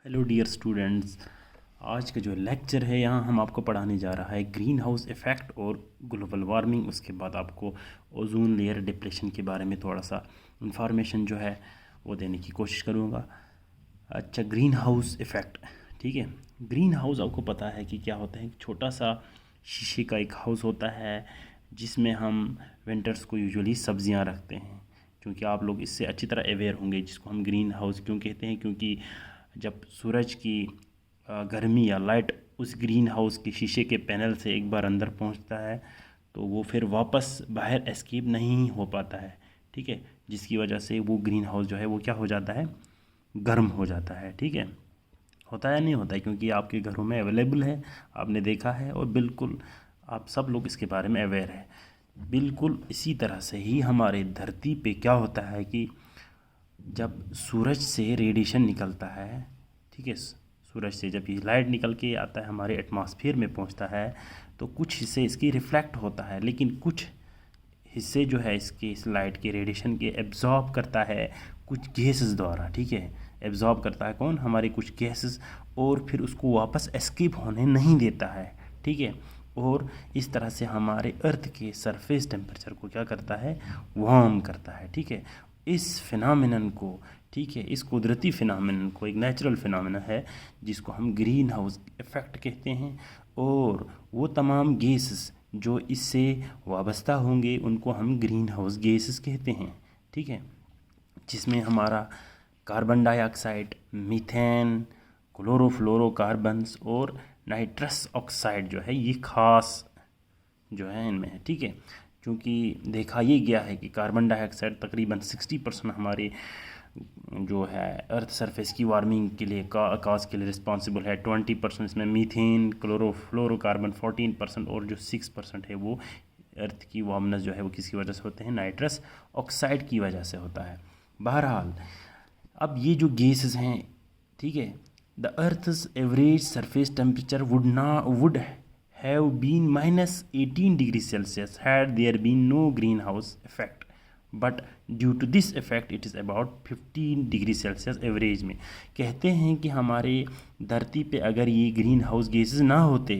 Hello dear students. आज का जो लेक्चर है यहाँ हम आपको पढ़ाने जा रहा है ग्रीन हाउस इफ़ेक्ट और ग्लोबल वार्मिंग। उसके बाद आपको ओजोन लेयर डिप्लेशन के बारे में थोड़ा सा इंफॉर्मेशन जो है वो देने की कोशिश करूँगा। अच्छा, ग्रीन हाउस इफ़ेक्ट, ठीक है। ग्रीन हाउस आपको पता है कि क्या होता है। एक छोटा सा शीशे का एक हाउस होता है जिसमें हम विंटर्स को यूजुअली सब्जियाँ रखते हैं। क्योंकि आप लोग इससे अच्छी तरह अवेयर होंगे, जिसको हम ग्रीन हाउस क्यों कहते हैं, क्योंकि जब सूरज की गर्मी या लाइट उस ग्रीन हाउस के शीशे के पैनल से एक बार अंदर पहुंचता है तो वो फिर वापस बाहर एस्केप नहीं हो पाता है, ठीक है। जिसकी वजह से वो ग्रीन हाउस जो है वो क्या हो जाता है, गर्म हो जाता है, ठीक है। होता है नहीं होता है, क्योंकि आपके घरों में अवेलेबल है, आपने देखा है और बिल्कुल आप सब लोग इसके बारे में अवेयर है। बिल्कुल इसी तरह से ही हमारे धरती पे क्या होता है कि जब सूरज से रेडिएशन निकलता है, ठीक है, सूरज से जब ये लाइट निकल के आता है हमारे एटमॉस्फेयर में पहुंचता है तो कुछ हिस्से इसकी रिफ्लेक्ट होता है, लेकिन कुछ हिस्से जो है इसके इस लाइट के रेडिएशन के एब्जॉर्ब करता है कुछ गैसेस द्वारा, ठीक है। एब्जॉर्ब करता है कौन, हमारे कुछ गैसेस, और फिर उसको वापस एस्केप होने नहीं देता है, ठीक है। और इस तरह से हमारे अर्थ के सरफेस टेम्परेचर को क्या करता है, वार्म करता है, ठीक है। इस फिनोमेनन को, ठीक है, इस कुदरती फिनोमेनन को, एक नेचुरल फिनोमेनन है जिसको हम ग्रीन हाउस इफ़ेक्ट कहते हैं। और वो तमाम गैसेस जो इससे वाबस्ता होंगे उनको हम ग्रीन हाउस गैसेस कहते हैं, ठीक है। जिसमें हमारा कार्बन डाइऑक्साइड, मीथेन, क्लोरोफ्लोरोकार्बन्स और नाइट्रस ऑक्साइड जो है ये खास जो है इनमें है, ठीक है। क्योंकि देखा ये गया है कि कार्बन डाइऑक्साइड तकरीबन 60% हमारे जो है अर्थ सरफेस की वार्मिंग के लिए काज के लिए रिस्पॉन्सिबल है। 20% इसमें मीथेन, क्लोरोफ्लोरोकार्बन 14%, और जो 6% है वो अर्थ की वार्मनेस जो है वो किसकी वजह से होते हैं, नाइट्रस ऑक्साइड की वजह से होता है। बहरहाल अब ये जो गैसेस हैं, ठीक है, the earth's average surface temperature would have been -18 degrees Celsius had there been no greenhouse effect, but due to this effect it is about 15 degree Celsius average में। कहते हैं कि हमारे धरती पे अगर ये ग्रीन हाउस गैसेस ना होते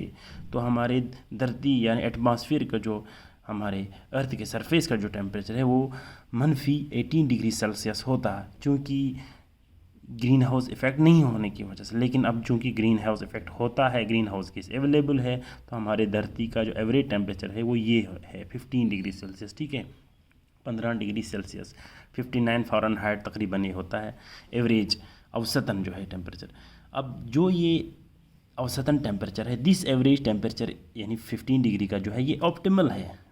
तो हमारे धरती यानी एटमॉस्फेयर का जो हमारे अर्थ के सरफेस का जो टेम्परेचर है वो -18 डिग्री सेल्सियस होता, क्योंकि ग्रीन हाउस इफ़ेक्ट नहीं होने की वजह से। लेकिन अब चूंकि ग्रीन हाउस इफ़ेक्ट होता है, ग्रीन हाउस गैस अवेलेबल है, तो हमारे धरती का जो एवरेज टेम्परेचर है वो ये है 15 डिग्री सेल्सियस, ठीक है, 15 डिग्री सेल्सियस, 59 फ़ारेनहाइट तकरीबन ये होता है एवरेज औसतन जो है टेम्परेचर। अब जो ये औसतन टेम्परेचर है, दिस एवरेज टेम्परेचर यानी 15 डिग्री का जो है ये ऑप्टिमल है,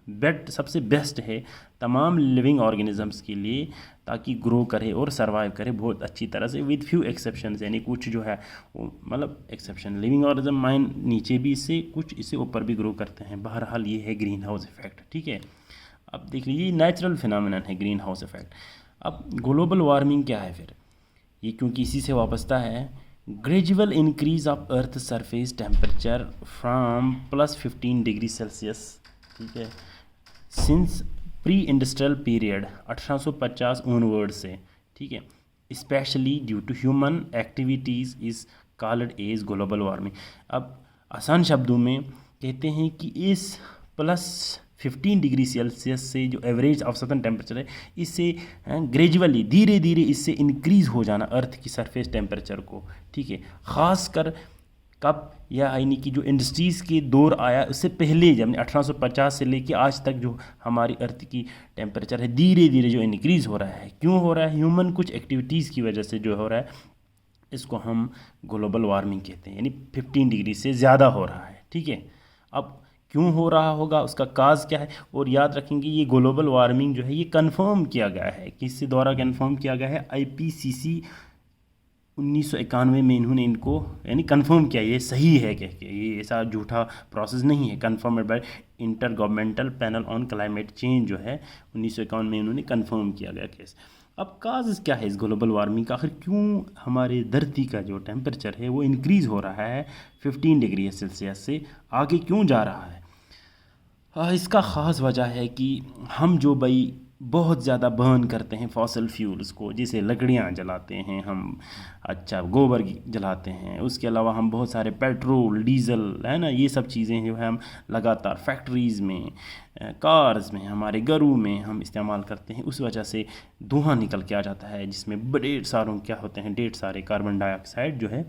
सबसे बेस्ट है तमाम लिविंग ऑर्गेनिजम्स के लिए, ताकि ग्रो करे और सरवाइव करे बहुत अच्छी तरह से, विद फ्यू एक्सेप्शंस। यानी कुछ जो है मतलब एक्सेप्शन, लिविंग ऑर्गेनिज्म माइन नीचे भी इससे, कुछ इससे ऊपर भी ग्रो करते हैं। बहरहाल ये है ग्रीन हाउस इफेक्ट, ठीक है। अब देख लीजिए नेचुरल फिनोमेनन है ग्रीन हाउस इफेक्ट। अब ग्लोबल वार्मिंग क्या है फिर, ये क्योंकि इसी से वाबस्ता है। Gradual increase of earth surface temperature from +15 degree Celsius, ठीक है, since pre industrial period 1850 onward से, ठीक है, specially due to human activities is called as global warming. अब आसान शब्दों में कहते हैं कि इस +15 डिग्री सेल्सियस से जो एवरेज औसतन टेम्परेचर है, इससे ग्रेजुअली धीरे धीरे इससे इंक्रीज़ हो जाना अर्थ की सरफेस टेम्परेचर को, ठीक है। ख़ासकर कब, या यानी कि जो इंडस्ट्रीज़ के दौर आया उससे पहले, जब 1850 से लेके आज तक जो हमारी अर्थ की टेम्परेचर है धीरे धीरे जो इंक्रीज़ हो रहा है। क्यों हो रहा है, ह्यूमन कुछ एक्टिविटीज़ की वजह से जो हो रहा है, इसको हम ग्लोबल वार्मिंग कहते हैं, यानी 15 डिग्री से ज़्यादा हो रहा है, ठीक है। अब क्यों हो रहा होगा, उसका काज क्या है, और याद रखेंगे ये ग्लोबल वार्मिंग जो है ये कंफर्म किया गया है, किसके द्वारा कंफर्म किया गया है, IPCC 1991 में इन्होंने इनको यानी कंफर्म किया, ये सही है कह के, ये ऐसा झूठा प्रोसेस नहीं है, confirmed by intergovernmental panel on climate change जो है 1951 में इन्होंने कंफर्म किया गया केस। अब काज क्या है इस ग्लोबल वार्मिंग का, आखिर क्यों हमारे धरती का जो टेम्परेचर है वो इंक्रीज़ हो रहा है 15 डिग्री सेल्सियस से आगे क्यों जा रहा है। इसका ख़ास वजह है कि हम जो भाई बहुत ज़्यादा बर्न करते हैं फॉसल फ्यूल्स को, जैसे लकड़ियाँ जलाते हैं हम, अच्छा गोबर जलाते हैं, उसके अलावा हम बहुत सारे पेट्रोल डीजल है ना, ये सब चीज़ें जो है हम लगातार फैक्ट्रीज़ में, कार्स में, हमारे घरों में हम इस्तेमाल करते हैं। उस वजह से धुआं निकल के आ जाता है, जिसमें बड़े सारों क्या होते हैं, ढेर सारे कार्बन डाइऑक्साइड जो है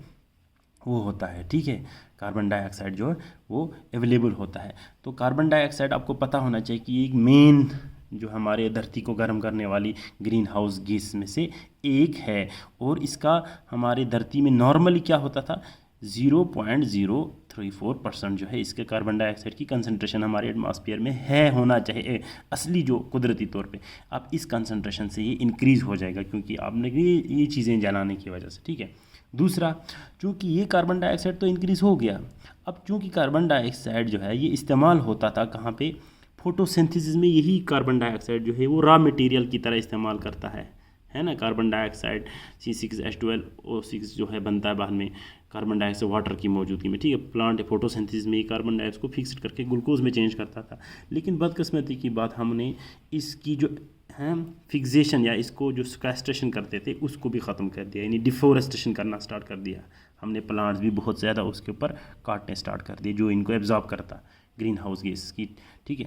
वो होता है। ठीक है, कार्बन डाइऑक्साइड जो है वो अवेलेबल होता है। तो कार्बन डाइऑक्साइड आपको पता होना चाहिए कि एक मेन जो हमारे धरती को गर्म करने वाली ग्रीन हाउस गैस में से एक है, और इसका हमारे धरती में नॉर्मली क्या होता था, 0.034% जो है इसके कार्बन डाइऑक्साइड की कंसनट्रेशन हमारे एटमॉस्फेयर में है होना चाहिए असली जो कुदरती तौर पे। अब इस कंसनट्रेशन से ये इंक्रीज़ हो जाएगा क्योंकि आपने ये चीज़ें जलाने की वजह से। ठीक है, दूसरा, चूँकि ये कार्बन डाइऑक्साइड तो इंक्रीज़ हो गया, अब चूँकि कार्बन डाइऑक्साइड जो है ये इस्तेमाल होता था कहाँ पे, फोटोसिंथेसिस में यही कार्बन डाइऑक्साइड जो है वो रॉ मटेरियल की तरह इस्तेमाल करता है ना। कार्बन डाइऑक्साइड C6H12O6 जो है बनता है बाद में कार्बन डाइऑक्साइड वाटर की मौजूदगी में। ठीक है, प्लांट फोटोसिंथेसिस में कार्बन डाइऑक्साइड को फिक्स करके ग्लूकोज में चेंज करता था। लेकिन बदकिस्मती की बात, हमने इसकी जो है फिक्सेशन या इसको जो सिक्वेस्ट्रेशन करते थे उसको भी ख़त्म कर दिया, यानी डिफोरेस्टेशन करना स्टार्ट कर दिया हमने। प्लांट्स भी बहुत ज़्यादा उसके ऊपर काटने स्टार्ट कर दिए जो इनको एब्जॉर्ब करता ग्रीन हाउस गैस की। ठीक है,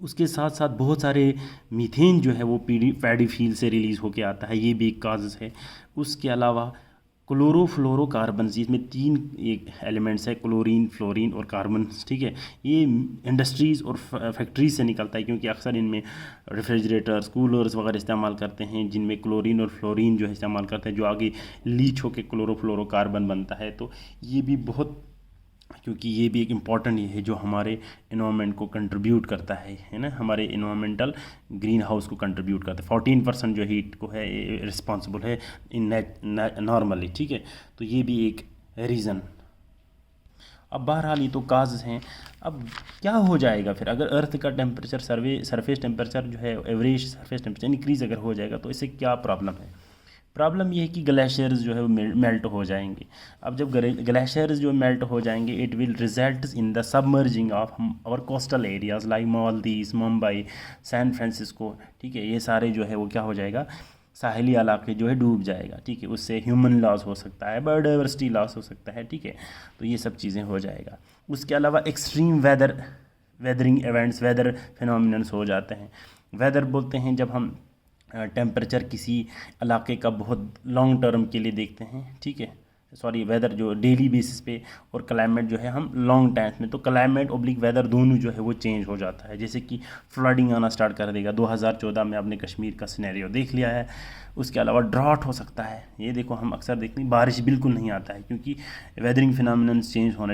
उसके साथ साथ बहुत सारे मीथेन जो है वो पैडी फील्ड से रिलीज़ होके आता है, ये भी एक काज है। उसके अलावा क्लोरोफ्लोरोकार्बन, इसमें 3 एक एलिमेंट्स है, क्लोरीन, फ्लोरीन और कार्बन। ठीक है, ये इंडस्ट्रीज़ और फैक्ट्रीज से निकलता है क्योंकि अक्सर इनमें रेफ्रिजरेटर्स, कूलर्स वगैरह इस्तेमाल करते हैं जिनमें क्लोरीन और फ्लोरीन जो है इस्तेमाल करते हैं, जो आगे लीच होकर क्लोरोफ्लोरोकार्बन बनता है। तो ये भी बहुत, क्योंकि ये भी एक इम्पॉर्टेंट ये है जो हमारे इन्वामेंट को कंट्रीब्यूट करता है ना, हमारे इन्वामेंटल ग्रीन हाउस को कंट्रीब्यूट करता है। 14% जो हीट को है रिस्पॉन्सिबल है इन नॉर्मली। ठीक है, तो ये भी एक रीज़न। अब बहरहाल ये तो काज हैं। अब क्या हो जाएगा फिर अगर अर्थ का टेम्परेचर सरफेस टेम्परेचर जो है एवरेज सरफेस टेम्परेचर इंक्रीज़ अगर हो जाएगा, तो इससे क्या प्रॉब्लम है। प्रॉब्लम ये है कि ग्लेशियर्स जो है वो मेल्ट हो जाएंगे। अब जब ग्लेशियर्स जो मेल्ट हो जाएंगे, it will result in the submerging of our coastal areas like Maldives, Mumbai, San Francisco. ठीक है, ये सारे जो है वो क्या हो जाएगा, साहिली इलाके जो है डूब जाएगा। ठीक है, उससे ह्यूमन लॉस हो सकता है, बायोडाइवर्सिटी लॉस हो सकता है। ठीक है, तो ये सब चीज़ें हो जाएगा। उसके अलावा extreme weathering events, weather phenomenons हो जाते हैं। वेदर बोलते हैं जब हम टेम्परेचर किसी इलाके का बहुत लॉन्ग टर्म के लिए देखते हैं। ठीक है, सॉरी, वेदर जो डेली बेसिस पे, और क्लाइमेट जो है हम लॉन्ग टाइम में। तो क्लाइमेट ऑब्लिक वेदर दोनों जो है वो चेंज हो जाता है, जैसे कि फ्लडिंग आना स्टार्ट कर देगा। 2014 में आपने कश्मीर का सिनेरियो देख लिया है। उसके अलावा ड्रॉट हो सकता है, ये देखो हम अक्सर देखते हैं बारिश बिल्कुल नहीं आता है क्योंकि वेदरिंग फिनोमिनन्स चेंज होना।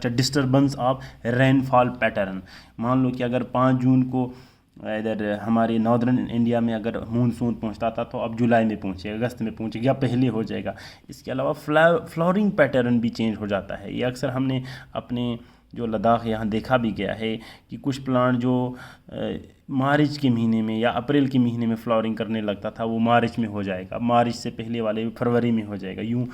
डिस्टर्बेंस ऑफ रेनफॉल पैटर्न, मान लो कि अगर 5 जून को इधर हमारे नॉर्दर्न इंडिया में अगर मानसून पहुंचता था, तो अब जुलाई में पहुंचेगा, अगस्त में पहुंचेगा या पहले हो जाएगा। इसके अलावा फ्लावरिंग पैटर्न भी चेंज हो जाता है। ये अक्सर हमने अपने जो लद्दाख यहाँ देखा भी गया है कि कुछ प्लांट जो मार्च के महीने में या अप्रैल के महीने में फ्लावरिंग करने लगता था, वो मार्च में हो जाएगा, मार्च से पहले वाले फरवरी में हो जाएगा, यूँ,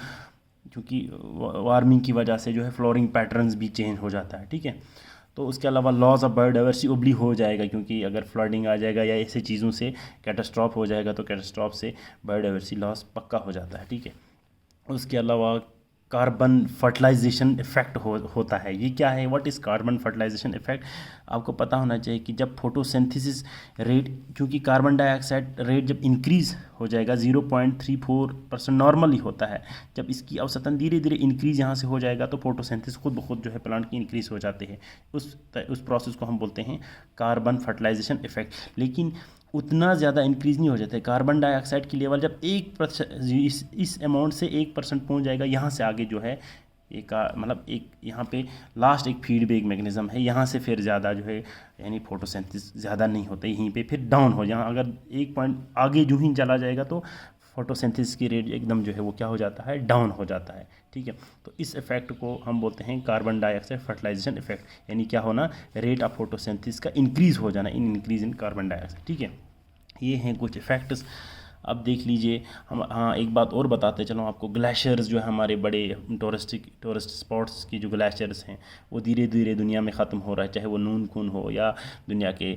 क्योंकि वार्मिंग की वजह से जो है फ्लावरिंग पैटर्न्स भी चेंज हो जाता है। ठीक है, तो उसके अलावा लॉस ऑफ बायोडाइवर्सिटी ओबली हो जाएगा क्योंकि अगर फ्लडिंग आ जाएगा या ऐसे चीज़ों से कैटास्ट्रॉफ हो जाएगा, तो कैटास्ट्रॉफ से बायोडाइवर्सिटी लॉस पक्का हो जाता है। ठीक है, उसके अलावा कार्बन फर्टिलाइजेशन इफेक्ट होता है। ये क्या है, what is carbon fertilization effect. आपको पता होना चाहिए कि जब फोटोसिंथेसिस रेट, क्योंकि कार्बन डाइऑक्साइड रेट जब इंक्रीज़ हो जाएगा, 0.34% नॉर्मली होता है, जब इसकी औसतन धीरे धीरे इंक्रीज़ यहाँ से हो जाएगा, तो फोटोसिंथेसिस खुद ब खुद जो है प्लांट की इंक्रीज़ हो जाते हैं। उस प्रोसेस को हम बोलते हैं कार्बन फर्टिलाइजेशन इफेक्ट। लेकिन उतना ज़्यादा इंक्रीज़ नहीं हो जाता है। कार्बन डाइऑक्साइड की लेवल जब 1% इस अमाउंट से 1% पहुँच जाएगा, यहाँ से आगे जो है एक मतलब एक यहाँ पे लास्ट एक फीडबैक मैकेनिज़्म है, यहाँ से फिर ज़्यादा जो है यानी फोटोसिंथेसिस ज़्यादा नहीं होता, यहीं पे फिर डाउन हो, यहाँ अगर 1 पॉइंट आगे जो ही चला जाएगा तो फोटोसिंथेसिस की रेट एकदम जो है वो क्या हो जाता है, डाउन हो जाता है। ठीक है, तो इस इफेक्ट को हम बोलते हैं कार्बन डाइऑक्साइड फर्टिलाइजेशन इफेक्ट, यानी क्या होना, रेट ऑफ फोटोसिंथेसिस का इंक्रीज़ हो जाना, इंक्रीज़ इन कार्बन डाइऑक्साइड। ठीक है, ये हैं कुछ इफेक्ट्स। अब देख लीजिए हम, हाँ एक बात और बताते चलो आपको, ग्लेशियर्स जो है हमारे बड़े टूरिस्ट स्पॉट्स की जो ग्लेशियर्स हैं वो धीरे धीरे दुनिया में ख़त्म हो रहा है, चाहे वो नून खून हो या दुनिया के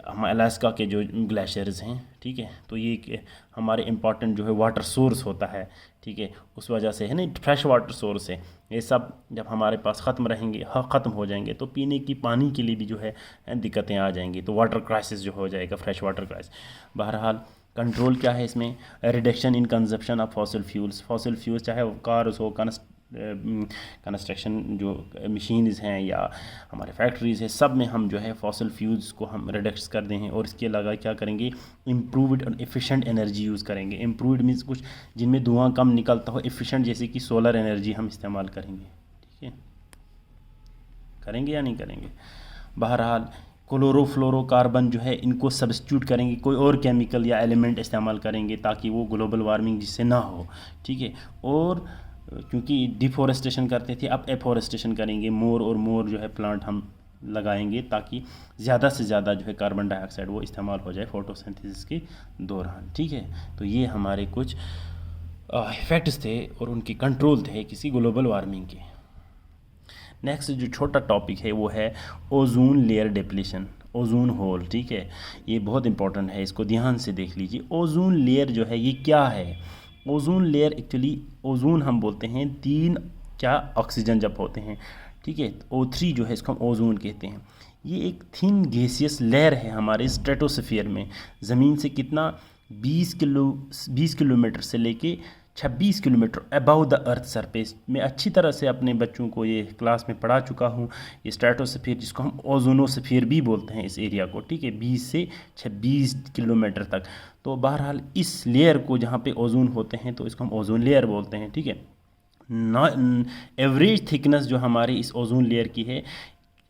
हम अलास्का के जो ग्लेशियर्स हैं, ठीक है। तो ये हमारे इम्पॉर्टेंट जो है वाटर सोर्स होता है, ठीक है, उस वजह से है ना, फ्रेश वाटर सोर्स है। ये सब जब हमारे पास ख़त्म रहेंगे, ख़त्म हो जाएंगे, तो पीने की पानी के लिए भी जो है दिक्कतें आ जाएंगी, तो वाटर क्राइसिस जो हो जाएगा, फ्रेश वाटर क्राइसिस। बहरहाल कंट्रोल क्या है इसमें, reduction in consumption of fossil fuels, चाहे वो कार्स हो, कंस्ट्रक्शन जो मशीन्स हैं या हमारे फैक्ट्रीज़ है, सब में हम जो है फॉसिल फ्यूल्स को हम रिडक्स कर दें। और इसके अलावा क्या करेंगे, इम्प्रूव्ड और एफिशिएंट एनर्जी यूज़ करेंगे। इम्प्रूव्ड मीन्स कुछ जिनमें धुआं कम निकलता हो, एफिशिएंट जैसे कि सोलर एनर्जी हम इस्तेमाल करेंगे, ठीक है, करेंगे या नहीं करेंगे। बहरहाल क्लोरोफ्लोरोकार्बन जो है इनको सब्स्टिट्यूट करेंगे, कोई और केमिकल या एलिमेंट इस्तेमाल करेंगे ताकि वो ग्लोबल वार्मिंग जिससे ना हो, ठीक है। और क्योंकि डिफॉरेस्टेशन करते थे, अब एफॉरेस्टेशन करेंगे, मोर और मोर जो है प्लांट हम लगाएंगे ताकि ज़्यादा से ज़्यादा जो है कार्बन डाइऑक्साइड वो इस्तेमाल हो जाए फोटोसिंथेसिस के दौरान, ठीक है। तो ये हमारे कुछ इफ़ेक्ट्स थे और उनके कंट्रोल थे किसी ग्लोबल वार्मिंग के। नेक्स्ट जो छोटा टॉपिक है वो है ozone layer depletion, ozone hole, ठीक है। ये बहुत इंपॉर्टेंट है, इसको ध्यान से देख लीजिए। ओजोन लेयर जो है ये क्या है, ओजोन लेयर एक्चुअली, ओजोन हम बोलते हैं 3 क्या ऑक्सीजन जब होते हैं, ठीक है, O3 जो है इसको हम ओजोन कहते हैं। ये एक थिन गैसियस लेयर है हमारे स्ट्रेटोस्फीयर में, ज़मीन से कितना 20 किलोमीटर से लेके 26 kilometre above the earth surface. मैं अच्छी तरह से अपने बच्चों को ये क्लास में पढ़ा चुका हूँ। ये स्ट्रेटोस्फीयर जिसको हम ओजोनोस्फीयर भी बोलते हैं इस एरिया को, ठीक है, 20 से 26 किलोमीटर तक। तो बहरहाल इस लेयर को जहाँ पे ओजोन होते हैं तो इसको हम ओजोन लेयर बोलते हैं, ठीक है। एवरेज थिकनेस जो हमारी इस ओजोन लेयर की है,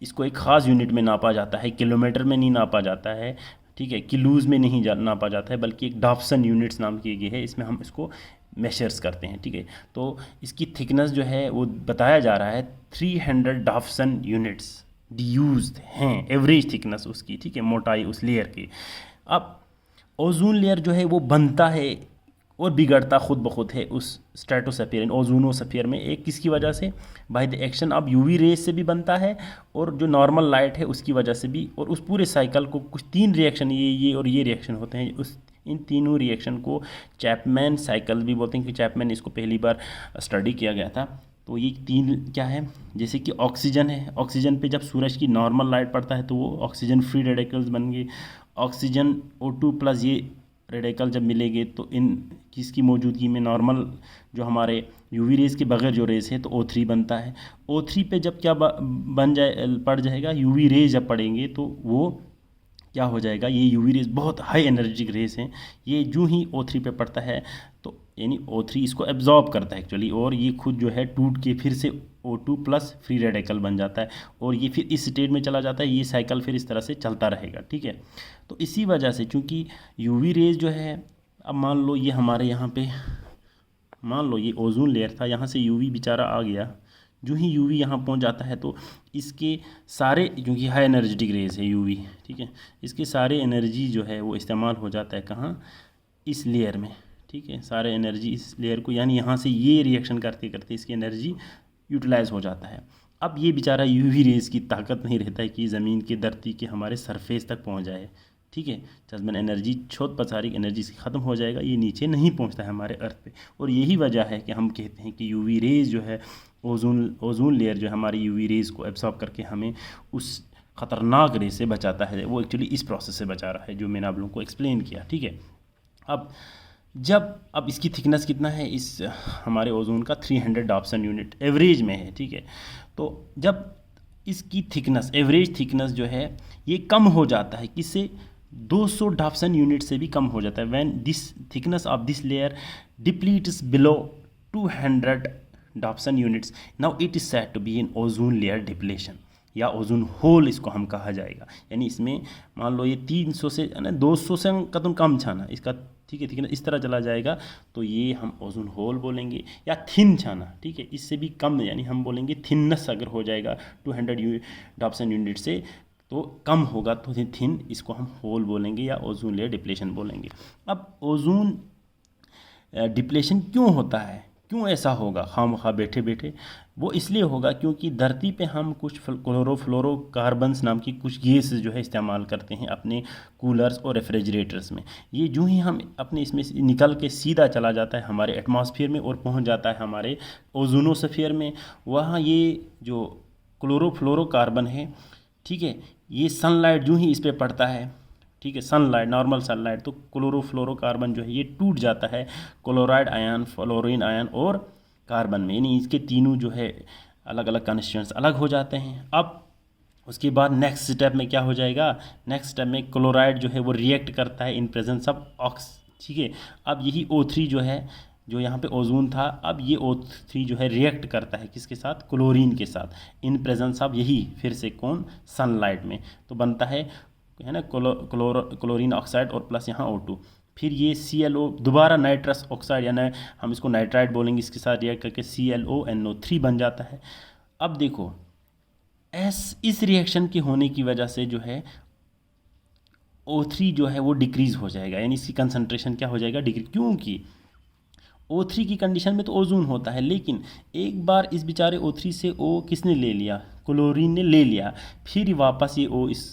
इसको एक ख़ास यूनिट में नापा जाता है, किलोमीटर में नहीं नापा जाता है, ठीक है, किलोज़ में नहीं नापा जाता है, बल्कि एक डॉप्सन यूनिट्स नाम की गई है, इसमें हम इसको मेशर्स करते हैं, ठीक है। तो इसकी थिकनेस जो है वो बताया जा रहा है 300 डॉप्सन यूनिट्स यूज्ड हैं, एवरेज थिकनेस उसकी, ठीक है, मोटाई उस लेयर की। अब ओजोन लेयर जो है वो बनता है और बिगड़ता खुद ब खुद है उस स्ट्रेटोस्फीयर, ओजोनोस्फीयर में, एक किसकी वजह से, by the action of UV rays से भी बनता है और जो नॉर्मल लाइट है उसकी वजह से भी। और उस पूरे साइकिल को कुछ 3 रिएक्शन, ये और ये रिएक्शन होते हैं, उस इन तीनों रिएक्शन को चैपमैन साइकिल भी बोलते हैं, कि चैपमैन इसको पहली बार स्टडी किया गया था। तो ये 3 क्या है, जैसे कि ऑक्सीजन है, ऑक्सीजन पे जब सूरज की नॉर्मल लाइट पड़ता है तो वो ऑक्सीजन फ्री रेडिकल्स बन गए। ऑक्सीजन O2 प्लस ये रेडिकल जब मिलेंगे तो इन किसकी मौजूदगी में, नॉर्मल जो हमारे यूवी रेज के बगैर जो रेज है तो O3 बनता है। O3 पे जब क्या बन जाए, पड़ जाएगा, यूवी रेज जब पड़ेंगे तो वो क्या हो जाएगा, ये यूवी रेज बहुत हाई एनर्जिक रेज हैं, ये जो ही O3 पे पड़ता है तो यानी O3 इसको एब्जॉर्ब करता है एक्चुअली, और ये खुद जो है टूट के फिर से O2 प्लस फ्री रेडिकल बन जाता है और ये फिर इस स्टेट में चला जाता है। ये साइकिल फिर इस तरह से चलता रहेगा, ठीक है। तो इसी वजह से चूँकि यूवी रेज जो है, अब मान लो ये हमारे यहाँ पे, मान लो ये ओजोन लेयर था, यहाँ से यूवी बेचारा आ गया, जो ही यूवी यहाँ पहुँच जाता है तो इसके सारे, क्योंकि हाई एनर्जेटिक रेज है यूवी, ठीक है, इसके सारे एनर्जी जो है वो इस्तेमाल हो जाता है कहाँ, इस लेयर में, ठीक है, सारे एनर्जी इस लेयर को, यानी यहाँ से ये रिएक्शन करते करते इसकी एनर्जी यूटिलाइज हो जाता है। अब ये बेचारा यूवी रेज की ताकत नहीं रहता है कि ज़मीन के, धरती के हमारे सरफेस तक पहुँच जाए, ठीक है, जज्बन एनर्जी, छोट पसारिक एनर्जी से ख़त्म हो जाएगा, ये नीचे नहीं पहुंचता है हमारे अर्थ पे। और यही वजह है कि हम कहते हैं कि यूवी रेज जो है, ओजोन लेयर जो है हमारी यूवी रेज को एब्सॉर्ब करके हमें उस ख़तरनाक रेज से बचाता है, वो एक्चुअली इस प्रोसेस से बचा रहा है जो मैंने आप लोगों को एक्सप्लेन किया, ठीक है। अब इसकी थिकनेस कितना है इस हमारे ओजोन का, 300 डॉप्सन यूनिट एवरेज में है, ठीक है। तो जब इसकी थिकनेस, एवरेज थिकनेस जो है ये कम हो जाता है, किससे, 200 डॉप्सन यूनिट से भी कम हो जाता है। When this thickness of this layer depletes below 200 Dobson units, now it is said to be in ozone layer depletion, या ओजोन होल इसको हम कहा जाएगा। यानी इसमें मान लो ये 300 से 200 से कदम कम छाना इसका, ठीक है, ना, इस तरह चला जाएगा तो ये हम ओजोन होल बोलेंगे, या थिन छाना, ठीक है, इससे भी कम, यानी हम बोलेंगे थिननेस अगर हो जाएगा 200 डॉप्सन यूनिट से, तो कम होगा तो थिन, इसको हम होल बोलेंगे या ओजोन लेयर डिप्लेशन बोलेंगे। अब ओजोन डिप्लेशन क्यों होता है, क्यों ऐसा होगा खामखा बैठे बैठे? वो इसलिए होगा क्योंकि धरती पे हम कुछ क्लोरोफ्लोरोकार्बन्स नाम की कुछ गैस जो है इस्तेमाल करते हैं अपने कूलर्स और रेफ्रिजरेटर्स में। ये जो ही हम अपने इसमें से निकल के सीधा चला जाता है हमारे एटमॉस्फेयर में और पहुंच जाता है हमारे ओजोनोस्फीयर में। वहाँ ये जो क्लोरोफ्लोरोकार्बन है, ठीक है, ये सनलाइट जो ही इस पर पड़ता है, ठीक है, सनलाइट, नॉर्मल सनलाइट, तो क्लोरोफ्लोरोकार्बन जो है ये टूट जाता है क्लोराइड आयन, फ्लोरीन आयन और कार्बन में, यानी इसके तीनों जो है अलग अलग कंस्टिट्यूएंट्स अलग हो जाते हैं। अब उसके बाद नेक्स्ट स्टेप में क्या हो जाएगा, नेक्स्ट स्टेप में क्लोराइड जो है वो रिएक्ट करता है इन प्रेजेंस ऑफ ऑक्स, ठीक है। अब यही O3 जो है, जो यहाँ पे ओजोन था, अब ये O3 जो है रिएक्ट करता है किसके साथ, क्लोरीन के साथ, इन प्रेजेंस ऑफ यही फिर से कौन, सनलाइट में, तो बनता है ना क्लोरीन ऑक्साइड और प्लस यहाँ O2। फिर ये ClO दोबारा नाइट्रस ऑक्साइड, यानी हम इसको नाइट्राइड बोलेंगे, इसके साथ रिएक्ट करके ClONO3 बन जाता है। अब देखो इस रिएक्शन के होने की वजह से जो है O3 जो है वो डिक्रीज़ हो जाएगा, यानी इसकी कंसंट्रेशन क्या हो जाएगा, डिक्रीज, क्योंकि O3 की कंडीशन में तो ओजोन होता है, लेकिन एक बार इस बेचारे O3 से O किसने ले लिया, क्लोरीन ने ले लिया, फिर वापस ये O इस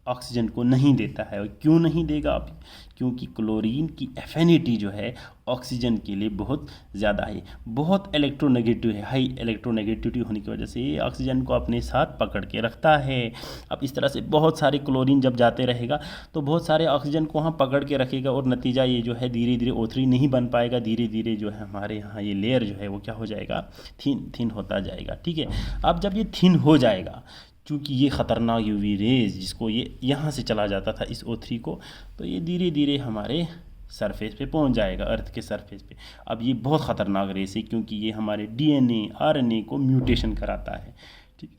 ऑक्सीजन को नहीं देता है। और क्यों नहीं देगा आप, क्योंकि क्लोरीन की एफिनिटी जो है ऑक्सीजन के लिए बहुत ज़्यादा है, बहुत इलेक्ट्रोनेगेटिव है, हाई इलेक्ट्रोनेगेटिविटी होने की वजह से ये ऑक्सीजन को अपने साथ पकड़ के रखता है। अब इस तरह से बहुत सारे क्लोरीन जब जाते रहेगा तो बहुत सारे ऑक्सीजन को वहाँ पकड़ के रखेगा और नतीजा ये जो है धीरे धीरे O3 नहीं बन पाएगा, धीरे धीरे जो है हमारे यहाँ ये लेयर जो है वो क्या हो जाएगा, थिन होता जाएगा, ठीक है। अब जब ये थिन हो जाएगा, चूँकि ये ख़तरनाक UV रेज जिसको ये यहाँ से चला जाता था इस O3 को, तो ये धीरे धीरे हमारे सरफेस पे पहुँच जाएगा, अर्थ के सरफेस पे। अब ये बहुत ख़तरनाक रेस है क्योंकि ये हमारे DNA RNA को म्यूटेशन कराता है, ठीक,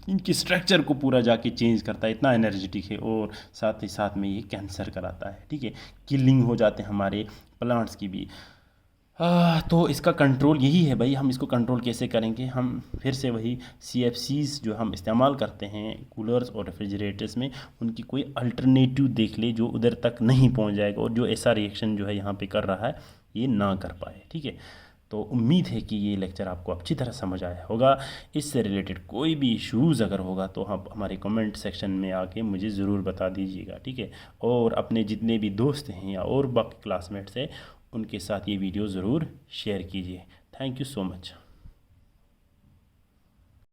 इनकी स्ट्रक्चर को पूरा जाके चेंज करता है, इतना एनर्जेटिक है, और साथ ही साथ में ये कैंसर कराता है, ठीक है, किलिंग हो जाते हैं हमारे प्लांट्स की भी। तो इसका कंट्रोल यही है भाई, हम इसको कंट्रोल कैसे करेंगे, हम फिर से वही CFCs जो हम इस्तेमाल करते हैं कूलर्स और रेफ्रिजरेटर्स में, उनकी कोई अल्टरनेटिव देख ले जो उधर तक नहीं पहुंच जाएगा और जो ऐसा रिएक्शन जो है यहाँ पे कर रहा है ये ना कर पाए, ठीक है। तो उम्मीद है कि ये लेक्चर आपको अच्छी तरह समझ आया होगा। इससे रिलेटेड कोई भी इशूज़ अगर होगा तो आप हमारे कमेंट सेक्शन में आके मुझे ज़रूर बता दीजिएगा, ठीक है। और अपने जितने भी दोस्त हैं या और बाकी क्लासमेट्स हैं उनके साथ ये वीडियो ज़रूर शेयर कीजिए। Thank you so much.